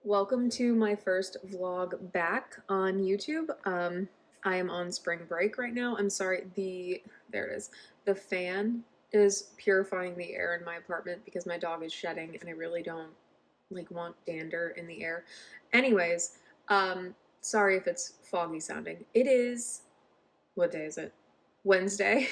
Welcome to my first vlog back on YouTube. I am on spring break right now. I'm sorry, there it is. The fan is purifying the air in my apartment because my dog is shedding and I really don't want dander in the air. Anyways, sorry if it's foggy sounding. It is, what day is it? Wednesday.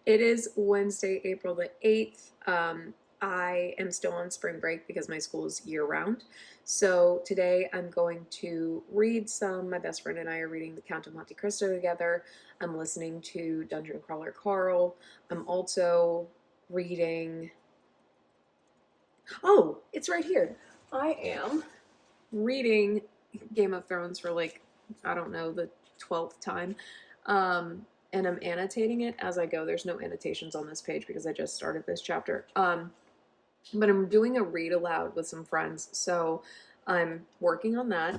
It is Wednesday, April the 8th. I am still on spring break because my school is year-round. So today I'm going to read some. My best friend and I are reading The Count of Monte Cristo together. I'm listening to Dungeon Crawler Carl. I'm also reading... Oh, it's right here. I am reading Game of Thrones for I don't know, the 12th time. And I'm annotating it as I go. There's no annotations on this page because I just started this chapter. But I'm doing a read aloud with some friends, so I'm working on that.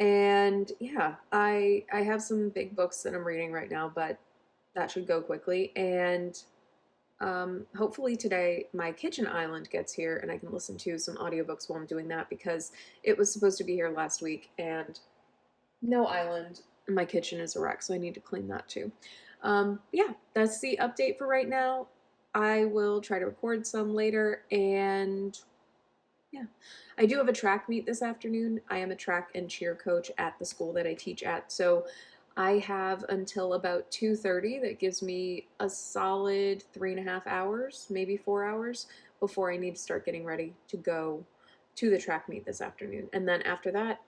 And yeah, I have some big books that I'm reading right now, but that should go quickly. And hopefully today my kitchen island gets here and I can listen to some audiobooks while I'm doing that because it was supposed to be here last week and no island. My kitchen is a wreck, so I need to clean that too. Yeah, that's the update for right now. I will try to record some later, and yeah. I do have a track meet this afternoon. I am a track and cheer coach at the school that I teach at, so I have until about 2:30. That gives me a solid 3.5 hours, maybe 4 hours, before I need to start getting ready to go to the track meet this afternoon. And then after that,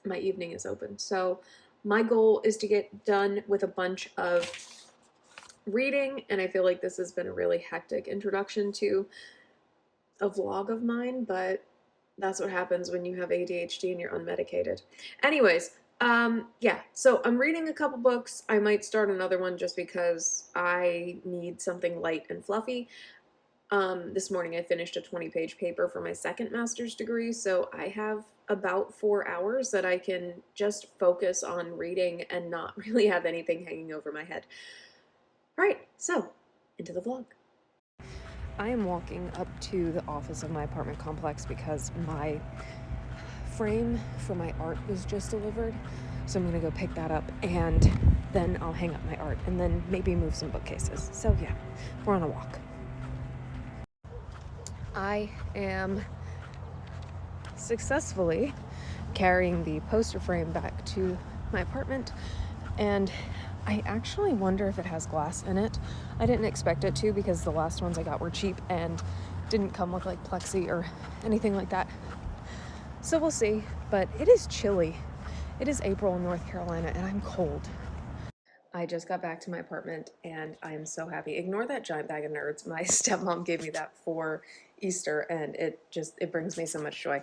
my evening is open. So my goal is to get done with a bunch of reading, and I feel like this has been a really hectic introduction to a vlog of mine, but that's what happens when you have ADHD and you're unmedicated. Anyways, yeah, so I'm reading a couple books. I might start another one just because I need something light and fluffy. This morning I finished a 20-page paper for my second master's degree, so I have about 4 hours that I can just focus on reading and not really have anything hanging over my head. All right, so into the vlog. I am walking up to the office of my apartment complex because my frame for my art was just delivered. So I'm gonna go pick that up and then I'll hang up my art and then maybe move some bookcases. So yeah, we're on a walk. I am successfully carrying the poster frame back to my apartment, and I actually wonder if it has glass in it. I didn't expect it to because the last ones I got were cheap and didn't come with like plexi or anything like that. So we'll see, but it is chilly. It is April in North Carolina and I'm cold. I just got back to my apartment and I am so happy. Ignore that giant bag of nerds. My stepmom gave me that for Easter and it brings me so much joy.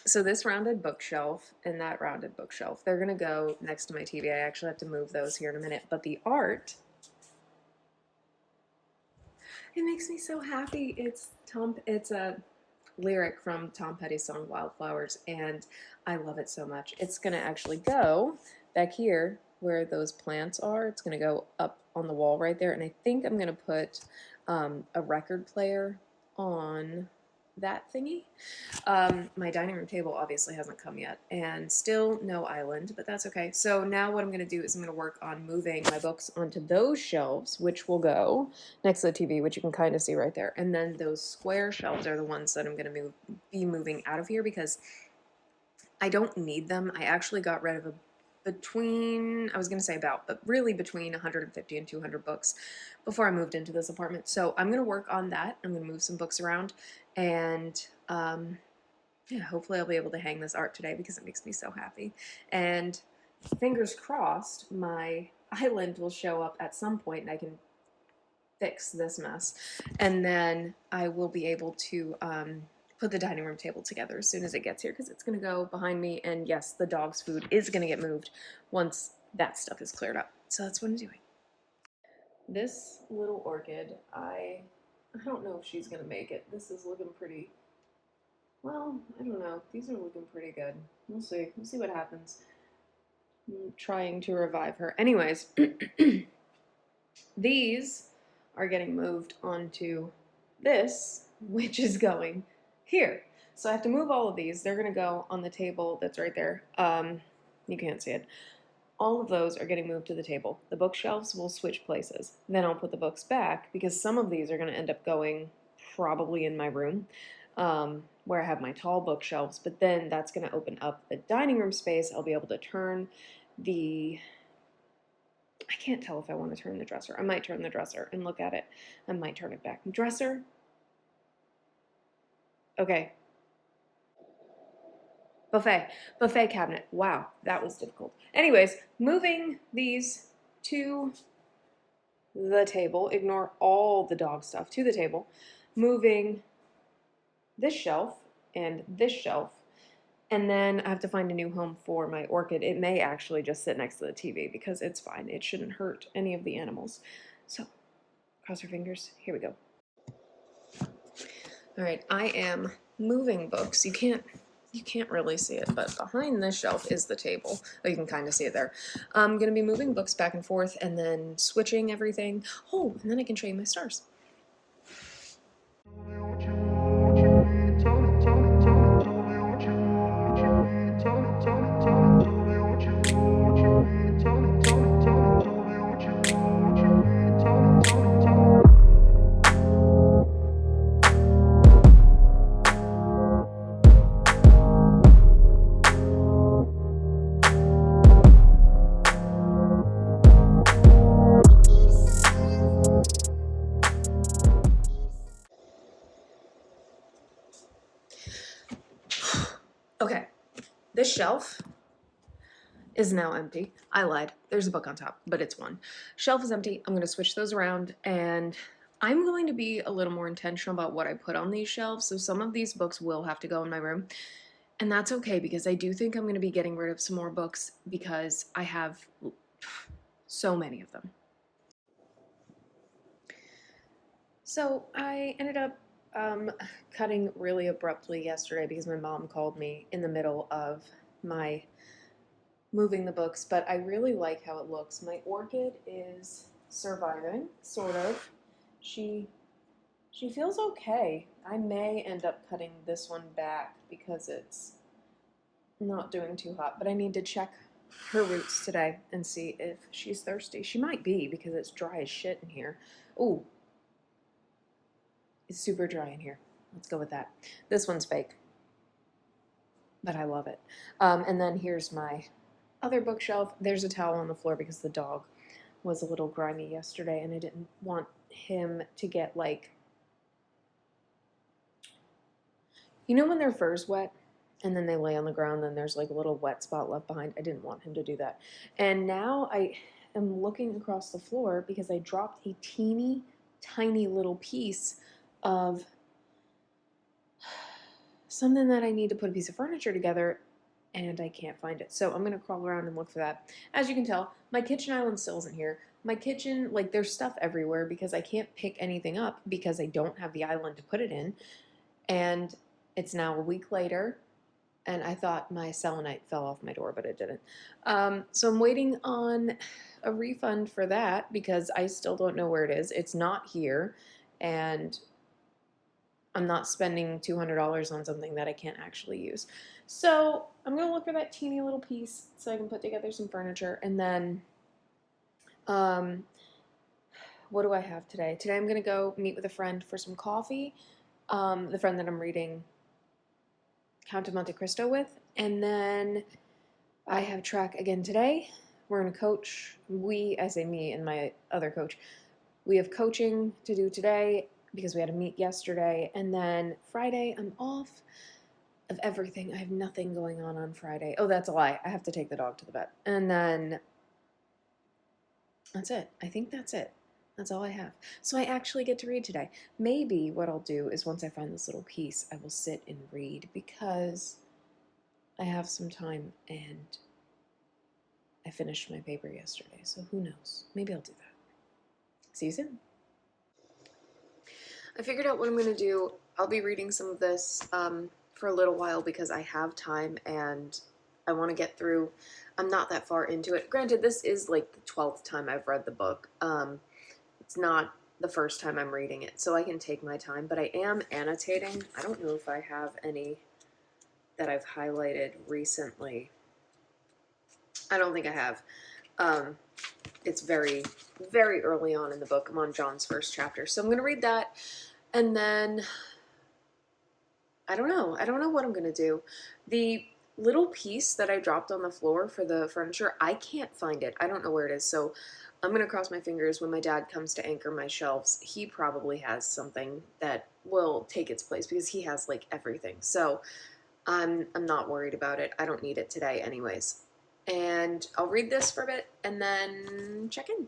So this rounded bookshelf and that rounded bookshelf, they're gonna go next to my TV. I actually have to move those here in a minute, but the art, it makes me so happy. It's a lyric from Tom Petty's song Wildflowers, and I love it so much. It's gonna actually go back here where those plants are. It's gonna go up on the wall right there, and I think I'm gonna put a record player on that thingy. My dining room table obviously hasn't come yet, and still no island, but that's okay. So now what I'm gonna do is I'm gonna work on moving my books onto those shelves, which will go next to the TV, which you can kind of see right there. And then those square shelves are the ones that I'm gonna be moving out of here because I don't need them. I actually got rid of I was going to say about, but really between 150 and 200 books before I moved into this apartment. So I'm going to work on that. I'm going to move some books around and yeah, hopefully I'll be able to hang this art today because it makes me so happy. And fingers crossed, my island will show up at some point and I can fix this mess. And then I will be able to put the dining room table together as soon as it gets here because it's going to go behind me, and yes, the dog's food is going to get moved once that stuff is cleared up. So that's what I'm doing. This little orchid, I don't know if she's going to make it. This is looking pretty, well, I don't know. These are looking pretty good. We'll see. We'll see what happens. I'm trying to revive her. Anyways, these are getting moved onto this, which is going here. So I have to move all of these. They're going to go on the table that's right there. You can't see it. All of those are getting moved to the table. The bookshelves will switch places. Then I'll put the books back because some of these are going to end up going probably in my room where I have my tall bookshelves. But then that's going to open up the dining room space. I'll be able to turn the... I can't tell if I want to turn the dresser. I might turn the dresser and look at it. I might turn it back. Dresser? Okay. Buffet cabinet. Wow, that was difficult. Anyways, moving these to the table. Ignore all the dog stuff to the table. Moving this shelf and this shelf. And then I have to find a new home for my orchid. It may actually just sit next to the TV because it's fine. It shouldn't hurt any of the animals. So, cross your fingers. Here we go. All right, I am moving books. You can't really see it, but behind this shelf is the table. Oh, you can kind of see it there. I'm going to be moving books back and forth and then switching everything. Oh, and then I can show you my stars. Okay, this shelf is now empty. I lied. There's a book on top, but it's one. Shelf is empty. I'm going to switch those around, and I'm going to be a little more intentional about what I put on these shelves. So some of these books will have to go in my room, and that's okay because I do think I'm going to be getting rid of some more books because I have so many of them. So I ended up cutting really abruptly yesterday because my mom called me in the middle of my moving the books, but I really like how it looks. My orchid is surviving, sort of. She feels okay. I may end up cutting this one back because it's not doing too hot, but I need to check her roots today and see if she's thirsty. She might be because it's dry as shit in here. Ooh. It's super dry in here. Let's go with that. This one's fake, but I love it. And then here's my other bookshelf. There's a towel on the floor because the dog was a little grimy yesterday and I didn't want him to get like, you know when their fur's wet and then they lay on the ground and there's like a little wet spot left behind? I didn't want him to do that. And now I am looking across the floor because I dropped a teeny tiny little piece of something that I need to put a piece of furniture together and I can't find it. So I'm going to crawl around and look for that. As you can tell, my kitchen island still isn't here. My kitchen, like there's stuff everywhere because I can't pick anything up because I don't have the island to put it in. And it's now a week later and I thought my selenite fell off my door, but it didn't. So I'm waiting on a refund for that because I still don't know where it is. It's not here and I'm not spending $200 on something that I can't actually use. So I'm going to look for that teeny little piece so I can put together some furniture. And then, what do I have today? Today I'm going to go meet with a friend for some coffee. The friend that I'm reading Count of Monte Cristo with. And then I have track again today. We're going to coach. I say me and my other coach. We have coaching to do today because we had a meet yesterday, and then Friday I'm off of everything. I have nothing going on Friday. Oh, that's a lie. I have to take the dog to the vet. And then that's it. I think that's it. That's all I have. So I actually get to read today. Maybe what I'll do is once I find this little piece, I will sit and read because I have some time and I finished my paper yesterday. So who knows? Maybe I'll do that. See you soon. I figured out what I'm going to do. I'll be reading some of this for a little while because I have time and I want to get through. I'm not that far into it. Granted, this is like the 12th time I've read the book. It's not the first time I'm reading it, so I can take my time, but I am annotating. I don't know if I have any that I've highlighted recently. I don't think I have. It's very, very early on in the book. I'm on John's first chapter. So I'm going to read that. And then, I don't know. I don't know what I'm going to do. The little piece that I dropped on the floor for the furniture, I can't find it. I don't know where it is. So I'm going to cross my fingers when my dad comes to anchor my shelves. He probably has something that will take its place because he has like everything. So I'm not worried about it. I don't need it today anyways. And I'll read this for a bit and then check in.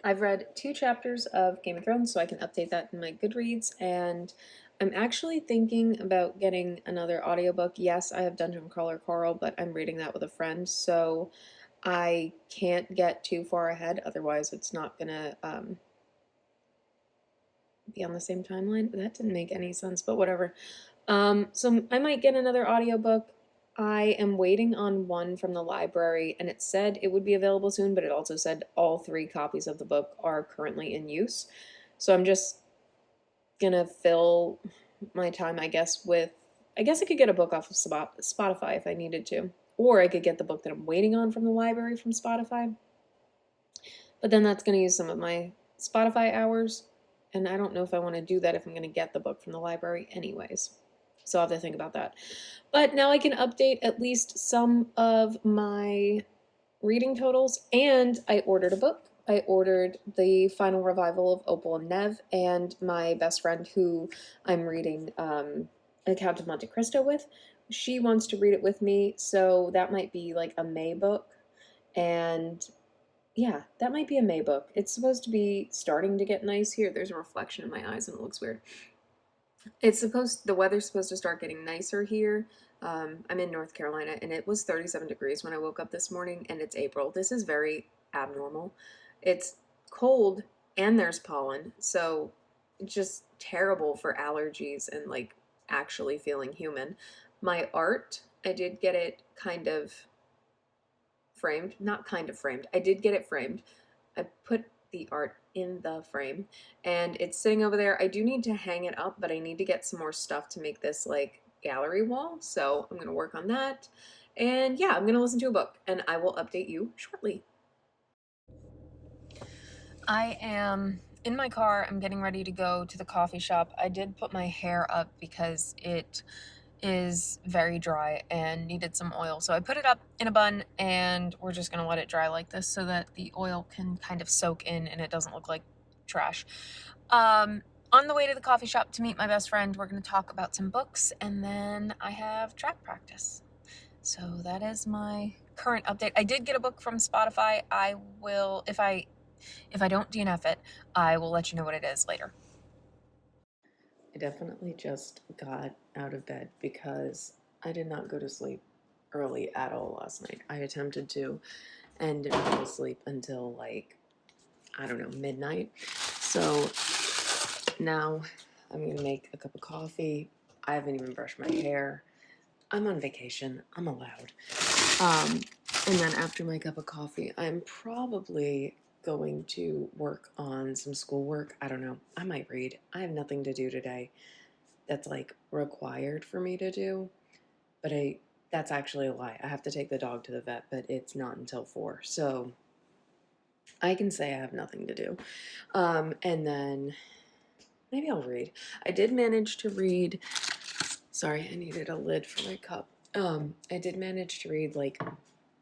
I've read 2 chapters of Game of Thrones, so I can update that in my GoodReads, and I'm actually thinking about getting another audiobook. Yes, I have Dungeon Crawler Coral, but I'm reading that with a friend, so I can't get too far ahead, otherwise it's not gonna be on the same timeline. That didn't make any sense, but whatever. So I might get another audiobook. I am waiting on one from the library, and it said it would be available soon, but it also said all 3 copies of the book are currently in use. So I'm just gonna fill my time, I guess, with... I guess I could get a book off of Spotify if I needed to. Or I could get the book that I'm waiting on from the library from Spotify. But then that's going to use some of my Spotify hours, and I don't know if I want to do that if I'm going to get the book from the library anyways. So I'll have to think about that. But now I can update at least some of my reading totals, and I ordered a book. I ordered the final revival of Opal and Nev, and my best friend who I'm reading Account of Monte Cristo with, she wants to read it with me, so that might be like a May book. And yeah, that might be a May book. It's supposed to be starting to get nice here. There's a reflection in my eyes and it looks weird. The weather's supposed to start getting nicer here. I'm in North Carolina, and it was 37 degrees when I woke up this morning, and it's April. This is very abnormal. It's cold, and there's pollen, so it's just terrible for allergies and, like, actually feeling human. My art, I did get it kind of framed. Not kind of framed. I did get it framed. I put the art in the frame, and it's sitting over there. I do need to hang it up, but I need to get some more stuff to make this like gallery wall, so I'm gonna work on that. And yeah, I'm gonna listen to a book, and I will update you shortly. I am in my car. I'm getting ready to go to the coffee shop. I did put my hair up because it is very dry and needed some oil. So I put it up in a bun, and we're just gonna let it dry like this so that the oil can kind of soak in and it doesn't look like trash. On the way to the coffee shop to meet my best friend, we're gonna talk about some books, and then I have track practice. So that is my current update. I did get a book from Spotify. I will, if I don't DNF it, I will let you know what it is later. I definitely just got out of bed because I did not go to sleep early at all last night. I attempted to and didn't fall asleep until like, I don't know, midnight. So now I'm gonna make a cup of coffee. I haven't even brushed my hair. I'm on vacation, I'm allowed. And then after my cup of coffee, I'm probably going to work on some schoolwork. I don't know. I might read. I have nothing to do today that's like required for me to do, but that's actually a lie. I have to take the dog to the vet, but it's not until 4. So I can say I have nothing to do. And then maybe I'll read. I did manage to read, sorry, I needed a lid for my cup. I did manage to read like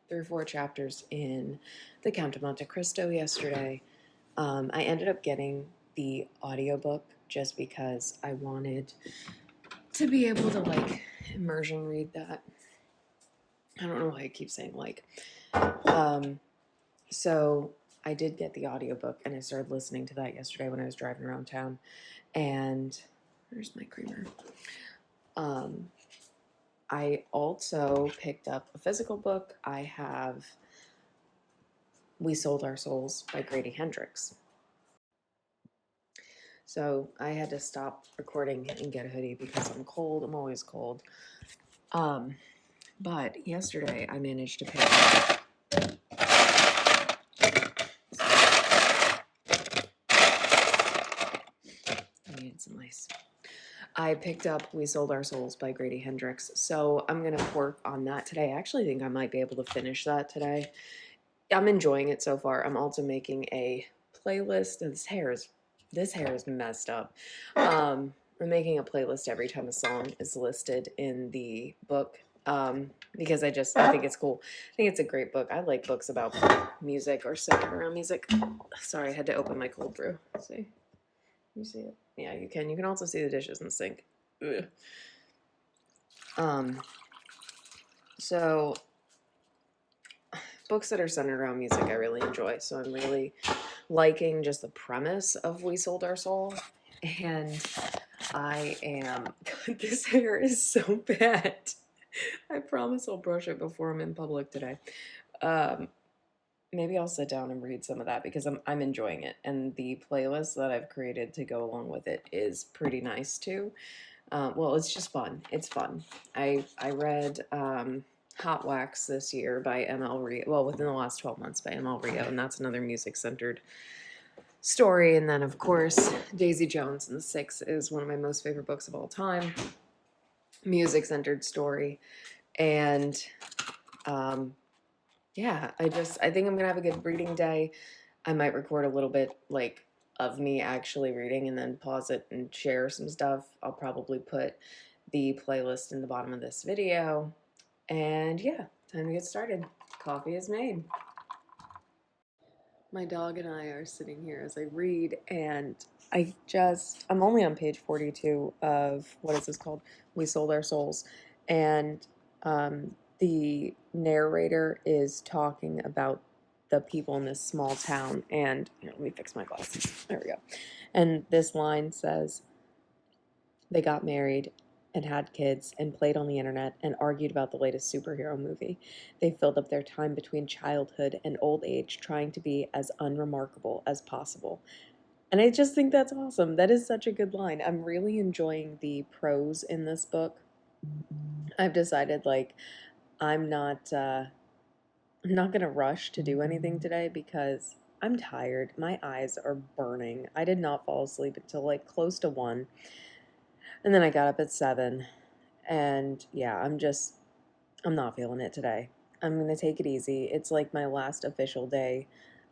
3 or 4 chapters in The Count of Monte Cristo yesterday. I ended up getting the audiobook just because I wanted to be able to like immersion read that. I don't know why I keep saying like. So I did get the audiobook and I started listening to that yesterday when I was driving around town. And where's my creamer? I also picked up a physical book. I have We Sold Our Souls by Grady Hendrix. So I had to stop recording and get a hoodie because I'm cold. I'm always cold. But yesterday I managed to pick up. I needed some ice. I picked up We Sold Our Souls by Grady Hendrix. So I'm going to work on that today. I actually think I might be able to finish that today. I'm enjoying it so far. I'm also making a playlist. This hair is messed up. I'm making a playlist every time a song is listed in the book because I think it's cool. I think it's a great book. I like books about music or centered around music. Sorry, I had to open my cold brew. See? You see it? Yeah, you can. You can also see the dishes in the sink. Ugh. So books that are centered around music I really enjoy. So I'm really liking just the premise of We Sold Our Soul. And I am, God, this hair is so bad. I promise I'll brush it before I'm in public today. Maybe I'll sit down and read some of that because I'm enjoying it. And the playlist that I've created to go along with it is pretty nice too. Well, it's just fun. It's fun. I read Hot Wax this year by ML Rio. Well, within the last 12 months by ML Rio, and that's another music-centered story. And then, of course, Daisy Jones and the Six is one of my most favorite books of all time. Music-centered story. And yeah, I think I'm gonna have a good reading day. I might record a little bit like of me actually reading and then pause it and share some stuff. I'll probably put the playlist in the bottom of this video. And yeah, time to get started. Coffee is made. My dog and I are sitting here as I read, and I'm only on page 42 of, what is this called? We Sold Our Souls. And the narrator is talking about the people in this small town. And here, let me fix my glasses. There we go. And this line says, they got married and had kids and played on the internet and argued about the latest superhero movie. They filled up their time between childhood and old age trying to be as unremarkable as possible. And I just think that's awesome. That is such a good line. I'm really enjoying the prose in this book. I've decided like I'm not going to rush to do anything today because I'm tired. My eyes are burning. I did not fall asleep until like close to 1. And then I got up at 7, and yeah, I'm not feeling it today. I'm going to take it easy. It's like my last official day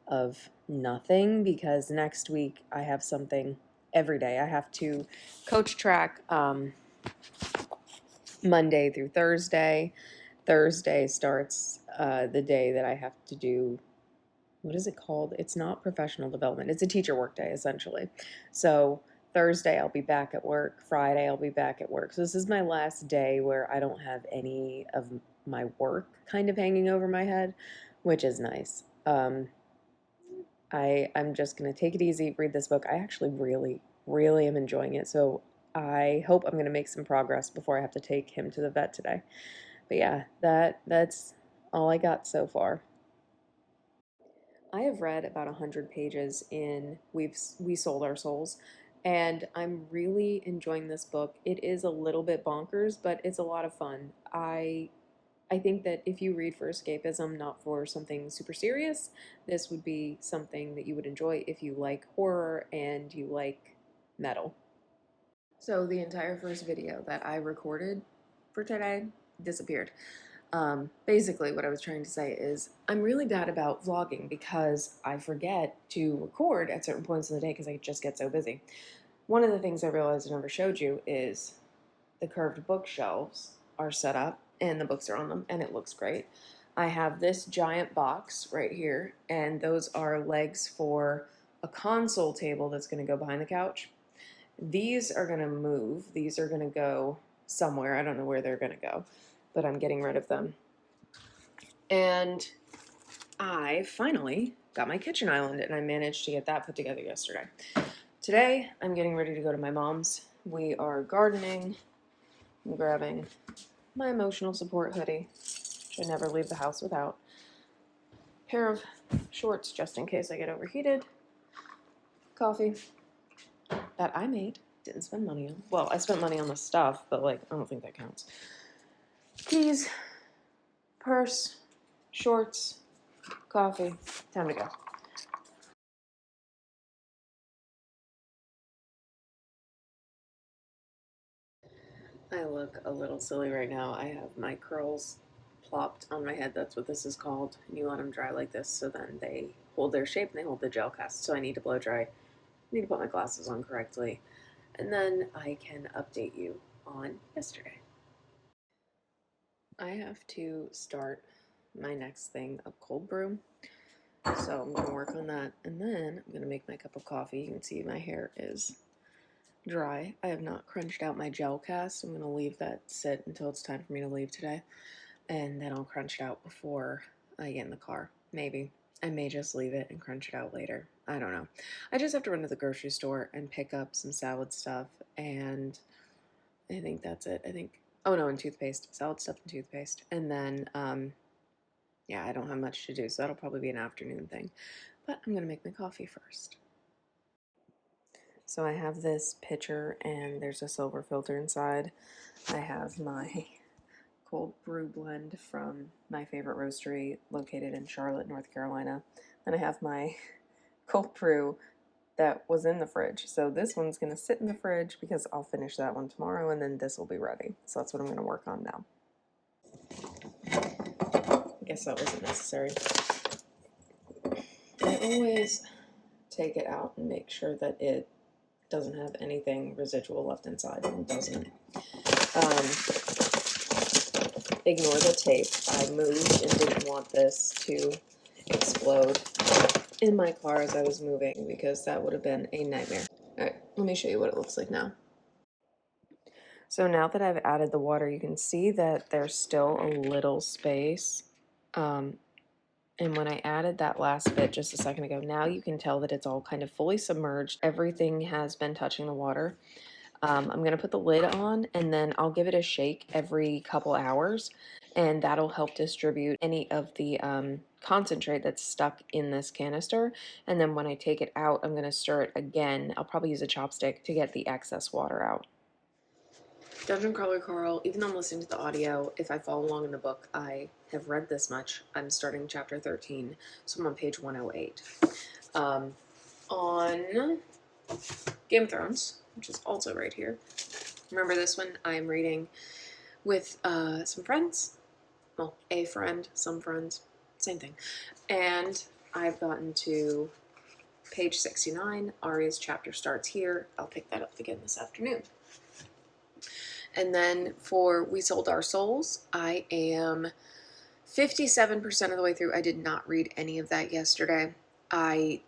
of nothing because next week I have something every day. I have to coach track Monday through Thursday. Thursday starts the day that I have to do, what is it called? It's not professional development. It's a teacher work day, essentially. So Thursday, I'll be back at work. Friday, I'll be back at work. So this is my last day where I don't have any of my work kind of hanging over my head, which is nice. I'm just going to take it easy, read this book. I actually really, really am enjoying it. So I hope I'm going to make some progress before I have to take him to the vet today. But yeah, that's all I got so far. I have read about 100 pages in We Sold Our Souls, and I'm really enjoying this book. It is a little bit bonkers, but it's a lot of fun. I I think that if you read for escapism, not for something super serious, this would be something that you would enjoy if you like horror and you like metal. So the entire first video that I recorded for today disappeared. Basically, what I was trying to say is I'm really bad about vlogging because I forget to record at certain points in the day because I just get so busy. One of the things I realized I never showed you is the curved bookshelves are set up and the books are on them, and it looks great. I have this giant box right here, and those are legs for a console table that's going to go behind the couch. These are going to move. These are going to go somewhere. I don't know where they're going to go, but I'm getting rid of them. And I finally got my kitchen island, and I managed to get that put together yesterday. Today, I'm getting ready to go to my mom's. We are gardening. I'm grabbing my emotional support hoodie, which I never leave the house without. Pair of shorts just in case I get overheated. Coffee that I made. Didn't spend money on. Well, I spent money on the stuff, but like, I don't think that counts. Keys, purse, shorts, coffee. Time to go. I look a little silly right now. I have my curls plopped on my head. That's what this is called. And you let them dry like this, so then they hold their shape and they hold the gel cast. So I need to blow dry. I need to put my glasses on correctly. And then I can update you on yesterday. I have to start my next thing of cold brew. So I'm going to work on that. And then I'm going to make my cup of coffee. You can see my hair is dry. I have not crunched out my gel cast. I'm going to leave that sit until it's time for me to leave today. And then I'll crunch it out before I get in the car. Maybe. I may just leave it and crunch it out later. I don't know. I just have to run to the grocery store and pick up some salad stuff, and I think that's it. Oh no, and toothpaste. Salad stuff and toothpaste. And then, yeah, I don't have much to do, so that'll probably be an afternoon thing. But I'm going to make my coffee first. So I have this pitcher, and there's a silver filter inside. I have my cold brew blend from my favorite roastery located in Charlotte, North Carolina. Then I have my cold brew that was in the fridge. So this one's going to sit in the fridge because I'll finish that one tomorrow, and then this will be ready. So that's what I'm going to work on now. I guess that wasn't necessary. I always take it out and make sure that it doesn't have anything residual left inside, and it doesn't. Ignore the tape. I moved and didn't want this to explode in my car as I was moving because that would have been a nightmare. Alright, let me show you what it looks like now. So now that I've added the water, you can see that there's still a little space. And when I added that last bit just a second ago, now you can tell that it's all kind of fully submerged. Everything has been touching the water. I'm going to put the lid on, and then I'll give it a shake every couple hours, and that'll help distribute any of the concentrate that's stuck in this canister. And then when I take it out, I'm going to stir it again. I'll probably use a chopstick to get the excess water out. Dungeon Crawler Carl, even though I'm listening to the audio, if I follow along in the book, I have read this much. I'm starting chapter 13, so I'm on page 108. On Game of Thrones, which is also right here. Remember this one? I'm reading with some friends. Well, a friend, some friends, same thing. And I've gotten to page 69. Arya's chapter starts here. I'll pick that up again this afternoon. And then for We Sold Our Souls, I am 57% of the way through. I did not read any of that yesterday. I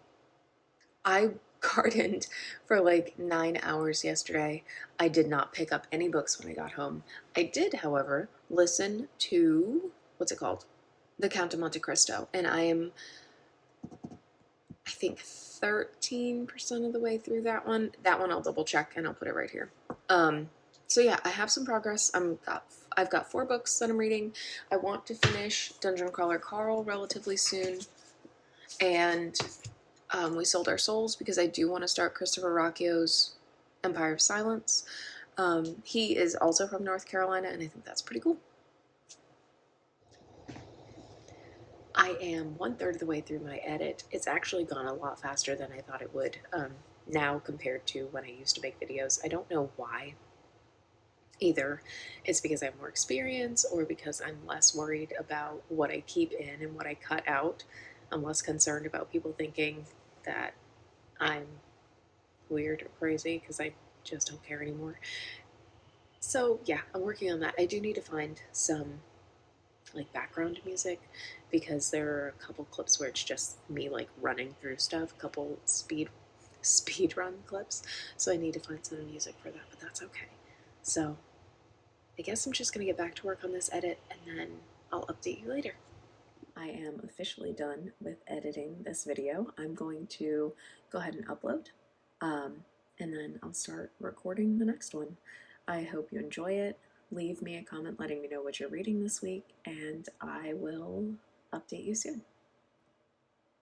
gardened for like 9 hours yesterday. I did not pick up any books when I got home. I did, however, listen to, what's it called? The Count of Monte Cristo. And I am, I think, 13% of the way through that one. That one I'll double check and I'll put it right here. So yeah, I have some progress. I've got 4 books that I'm reading. I want to finish Dungeon Crawler Carl relatively soon. And We Sold Our Souls because I do want to start Christopher Rocchio's Empire of Silence. He is also from North Carolina, and I think that's pretty cool. I am 1/3 of the way through my edit. It's actually gone a lot faster than I thought it would now compared to when I used to make videos. I don't know why. Either it's because I have more experience or because I'm less worried about what I keep in and what I cut out. I'm less concerned about people thinking that I'm weird or crazy because I just don't care anymore. So yeah, I'm working on that. I do need to find some like background music because there are a couple clips where it's just me like running through stuff, a couple speed run clips. So I need to find some music for that, but that's okay. So I guess I'm just gonna get back to work on this edit and then I'll update you later. I am officially done with editing this video. I'm going to go ahead and upload, and then I'll start recording the next one. I hope you enjoy it. Leave me a comment letting me know what you're reading this week, and I will update you soon.